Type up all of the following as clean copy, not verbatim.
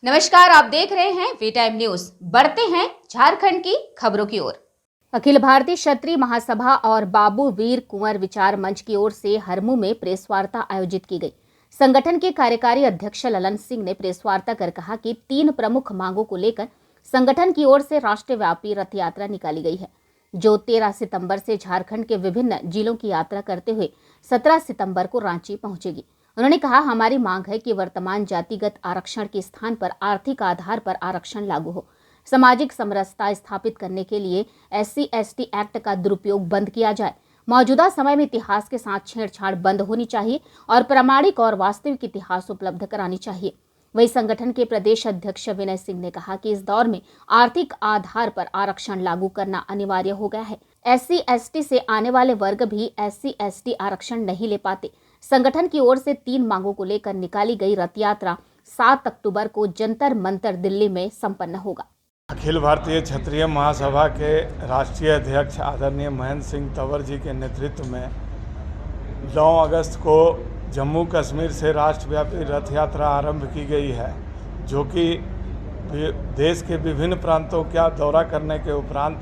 नमस्कार, आप देख रहे हैं वी टाइम न्यूज। बढ़ते हैं झारखंड की खबरों की ओर। अखिल भारतीय क्षत्रिय महासभा और बाबू वीर कुंवर विचार मंच की ओर से हरमू में प्रेस वार्ता आयोजित की गई। संगठन के कार्यकारी अध्यक्ष ललन सिंह ने प्रेस वार्ता कर कहा कि 3 प्रमुख मांगों को लेकर संगठन की ओर से राष्ट्रव्यापी रथ यात्रा निकाली गई है, जो 13 सितंबर से झारखंड के विभिन्न जिलों की यात्रा करते हुए 17 सितंबर को रांची पहुंचेगी। उन्होंने कहा, हमारी मांग है कि वर्तमान जातिगत आरक्षण के स्थान पर आर्थिक आधार पर आरक्षण लागू हो। सामाजिक समरसता स्थापित करने के लिए SC/ST एक्ट का दुरुपयोग बंद किया जाए। मौजूदा समय में इतिहास के साथ छेड़छाड़ बंद होनी चाहिए और प्रामाणिक और वास्तविक इतिहास उपलब्ध करानी चाहिए। वही संगठन के प्रदेश अध्यक्ष विनय सिंह ने कहा कि इस दौर में आर्थिक आधार पर आरक्षण लागू करना अनिवार्य हो गया है। SC/ST से आने वाले वर्ग भी SC/ST आरक्षण नहीं ले पाते। संगठन की ओर से 3 मांगों को लेकर निकाली गई रथ यात्रा 7 अक्टूबर को जंतर मंतर दिल्ली में संपन्न होगा। अखिल भारतीय क्षत्रिय महासभा के राष्ट्रीय अध्यक्ष आदरणीय महेंद्र सिंह तंवर जी के नेतृत्व में 9 अगस्त को जम्मू कश्मीर से राष्ट्रव्यापी रथ यात्रा आरंभ की गई है, जो कि देश के विभिन्न प्रांतों का दौरा करने के उपरांत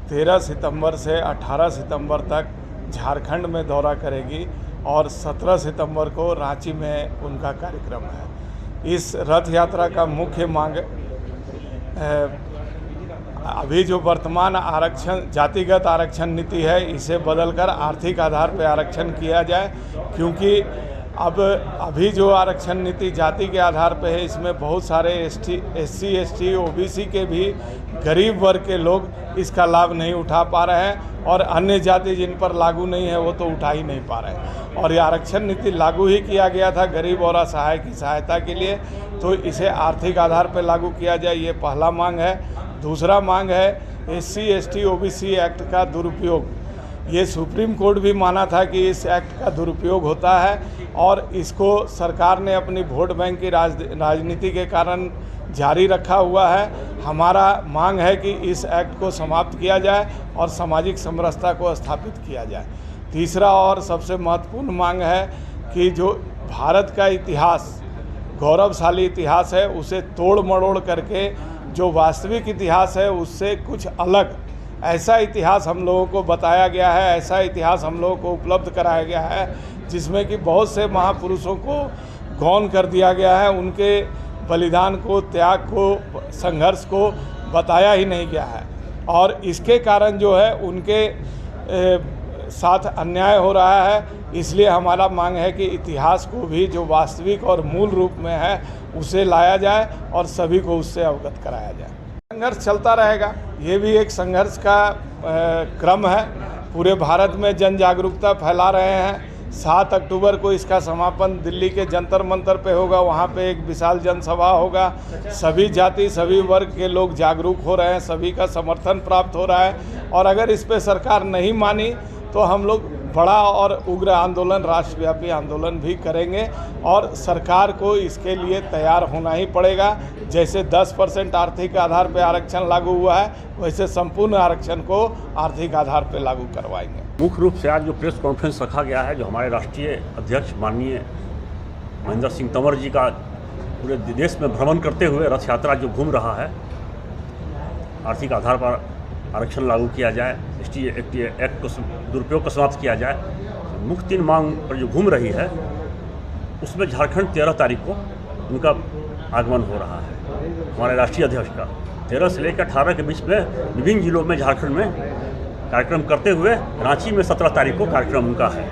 13 सितंबर से 18 सितंबर तक झारखंड में दौरा करेगी और 17 सितंबर को रांची में उनका कार्यक्रम है। इस रथ यात्रा का मुख्य मांग अभी जो वर्तमान आरक्षण जातिगत आरक्षण नीति है, इसे बदलकर आर्थिक आधार पर आरक्षण किया जाए, क्योंकि अभी जो आरक्षण नीति जाति के आधार पर है, इसमें बहुत सारे SC/ST OBC के भी गरीब वर्ग के लोग इसका लाभ नहीं उठा पा रहे हैं और अन्य जाति जिन पर लागू नहीं है वो तो उठा ही नहीं पा रहे हैं। और ये आरक्षण नीति लागू ही किया गया था गरीब और असहाय की सहायता के लिए, तो इसे आर्थिक आधार पर लागू किया जाए, ये पहला मांग है। दूसरा मांग है SC/ST OBC एक्ट का दुरुपयोग। ये सुप्रीम कोर्ट भी माना था कि इस एक्ट का दुरुपयोग होता है और इसको सरकार ने अपनी वोट बैंक की राजनीति के कारण जारी रखा हुआ है। हमारा मांग है कि इस एक्ट को समाप्त किया जाए और सामाजिक समरसता को स्थापित किया जाए। तीसरा और सबसे महत्वपूर्ण मांग है कि जो भारत का इतिहास, गौरवशाली इतिहास है, उसे तोड़ मरोड़ करके जो वास्तविक इतिहास है उससे कुछ अलग ऐसा इतिहास हम लोगों को बताया गया है, ऐसा इतिहास हम लोगों को उपलब्ध कराया गया है जिसमें कि बहुत से महापुरुषों को गौण कर दिया गया है, उनके बलिदान को, त्याग को, संघर्ष को बताया ही नहीं गया है और इसके कारण जो है उनके साथ अन्याय हो रहा है। इसलिए हमारा मांग है कि इतिहास को भी जो वास्तविक और मूल रूप में है उसे लाया जाए और सभी को उससे अवगत कराया जाए। संघर्ष चलता रहेगा, ये भी एक संघर्ष का क्रम है। पूरे भारत में जन जागरूकता फैला रहे हैं। 7 अक्टूबर को इसका समापन दिल्ली के जंतर मंतर पे होगा, वहाँ पे एक विशाल जनसभा होगा। सभी जाति, सभी वर्ग के लोग जागरूक हो रहे हैं, सभी का समर्थन प्राप्त हो रहा है और अगर इस पे सरकार नहीं मानी तो हम लोग बड़ा और उग्र आंदोलन, राष्ट्रव्यापी आंदोलन भी करेंगे और सरकार को इसके लिए तैयार होना ही पड़ेगा। जैसे 10% आर्थिक आधार पर आरक्षण लागू हुआ है, वैसे संपूर्ण आरक्षण को आर्थिक आधार पर लागू करवाएंगे। मुख्य रूप से आज जो प्रेस कॉन्फ्रेंस रखा गया है, जो हमारे राष्ट्रीय अध्यक्ष माननीय महेंद्र सिंह तंवर जी का पूरे देश में भ्रमण करते हुए रथ यात्रा जो घूम रहा है, आर्थिक आधार पर आरक्षण लागू किया जाए, ST एक्ट को दुरुपयोग को समाप्त किया जाए, मुख्य 3 मांग पर जो घूम रही है उसमें झारखंड 13 तारीख को उनका आगमन हो रहा है। हमारे राष्ट्रीय अध्यक्ष का 13 से लेकर 18 के बीच में विभिन्न जिलों में झारखंड में कार्यक्रम करते हुए रांची में 17 तारीख को कार्यक्रम उनका है,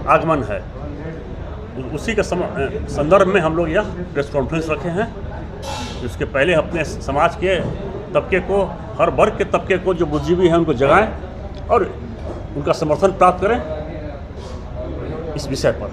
आगमन है। उसी के संदर्भ में हम लोग यह प्रेस कॉन्फ्रेंस रखे हैं। इसके पहले अपने समाज के तबके को, हर वर्ग के तबके को जो बुद्धिजीवी हैं उनको जगाएं और उनका समर्थन प्राप्त करें इस विषय पर।